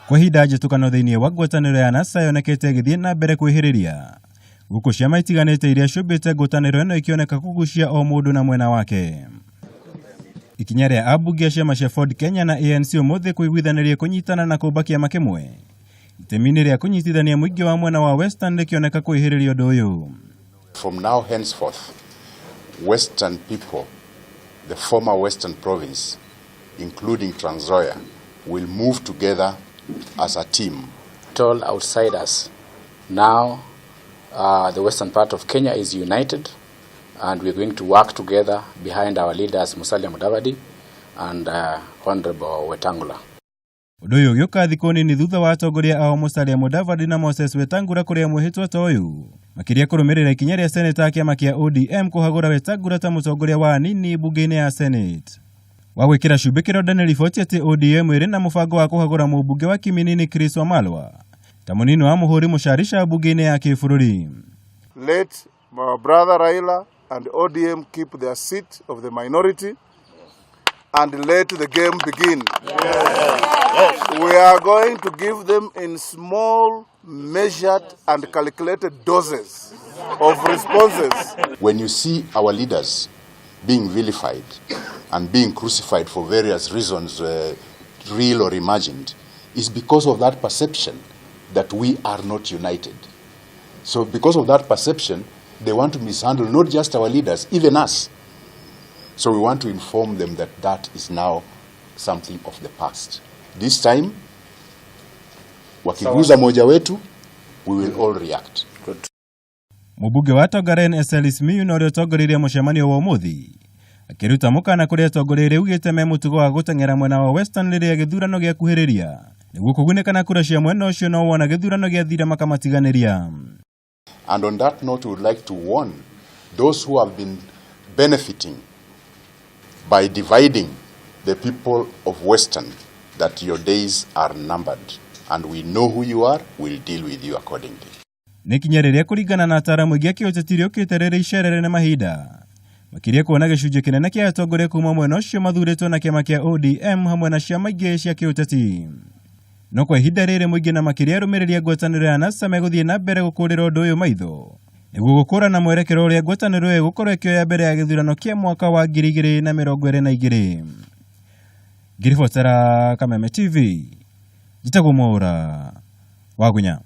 Kwa hinda njĩtũkano thĩinĩ wa ngwatanĩro ya NASA yonekete ĩgĩthiĩ na mbere kwĩhĩrĩria. Gũkũ ciama itiganĩte iria ciũmbĩte ngwatanĩro ĩno ikĩoneka kũgucia o mũndũ na mwena wake. Ikinya rĩa ambunge ciama cia Ford Kenya na ANC ũmũthĩ kũiguithanĩria kunyitana na kuumba kiama kimwe. Itemi-ini rĩa kunyitithania muingi wa mwena wa Western rĩkĩoneka kwĩhĩrĩria ũndũ ũyũ. From now henceforth, Western people, the former Western province, including Trans Nzoia, will move together as a team. All outsiders. Now, the western part of Kenya is united, and we're going to work together behind our leaders Musalia Mudavadi and Honorable Wetangula. Ũndũ ũyũ ũgĩũka thikũ nini thutha wa atongoria ao Musalia Mudavadi na Moses Wetangula kũrĩa mwĩhĩtwa ta ũyũ makĩria kũrũmĩrĩra ikinya rĩa seneta ya kĩama kĩa ODM kũhagũra Wetangula ta mũtongoria wa nini bunge-inĩ ya Senate. Wa gwĩkĩra cumbĩ kĩronda nĩ riboti atĩ ODM ĩrĩ na mũbango wa kũhagũra mũmbunge wa Kimwe-ini Chris Wamalwa ta mũnini wa mũhũri mũcarisha bunge-inĩ ya kĩbũrũri. Let my brother Raila and ODM keep their seat of the minority and let the game begin. We are going to give them in small, measured and calculated doses of responses. When you see our leaders being vilified and being crucified for various reasons, real or imagined, is because of that perception that we are not united. So because of that perception, they want to mishandle not just our leaders, even us. So we want to inform them that that is now something of the past. This time, wakiguza moja wetu, we will all react. Mũmbunge wa Tongaren SLS Miyu na ũrĩa ũtongoririe mũcemanio wa ũmũthĩ akĩruta mũkana kũrĩa atongoria rĩu ugĩte me mũtugo wa gũteng'era mwena wa Western rĩrĩa gĩthurano gĩakuhĩrĩria nĩguo kũgunĩka na kura cia mwena ũcio no wona gĩthurano gĩathira makamatiganĩria. And on that note, we would like to warn those who have been benefiting by dividing the people of Western that your days are numbered, and we know who you are, we'll deal with you accordingly. Nĩkinya rĩrĩa kũringana na ataaramu aingĩ a kiuteti rĩũkĩte rĩrĩ icerere nĩ mahinda makĩria kuona gĩcunjĩ kĩnene kĩa atongoria kuma mwena ũcio mathurĩtwo na kĩama kĩa ODM hamwe na ciama ingĩ cia kiuteti. No kwa ihinda rĩrĩ mũingĩ na makĩria arũmĩrĩri a ngwatanĩro ya NASA megũthiĩ na mbere gũkũrĩra ũndũ ũyũ maitho nĩguo gũkũra na mwerekero ũrĩa ngwatanĩro ĩyo gũkorwo ĩkĩoya mbere ya gĩthurano kĩa mwaka wa 2022. Ngiribotera Kameme TV, njĩtagwo Mwaura wa Gunya.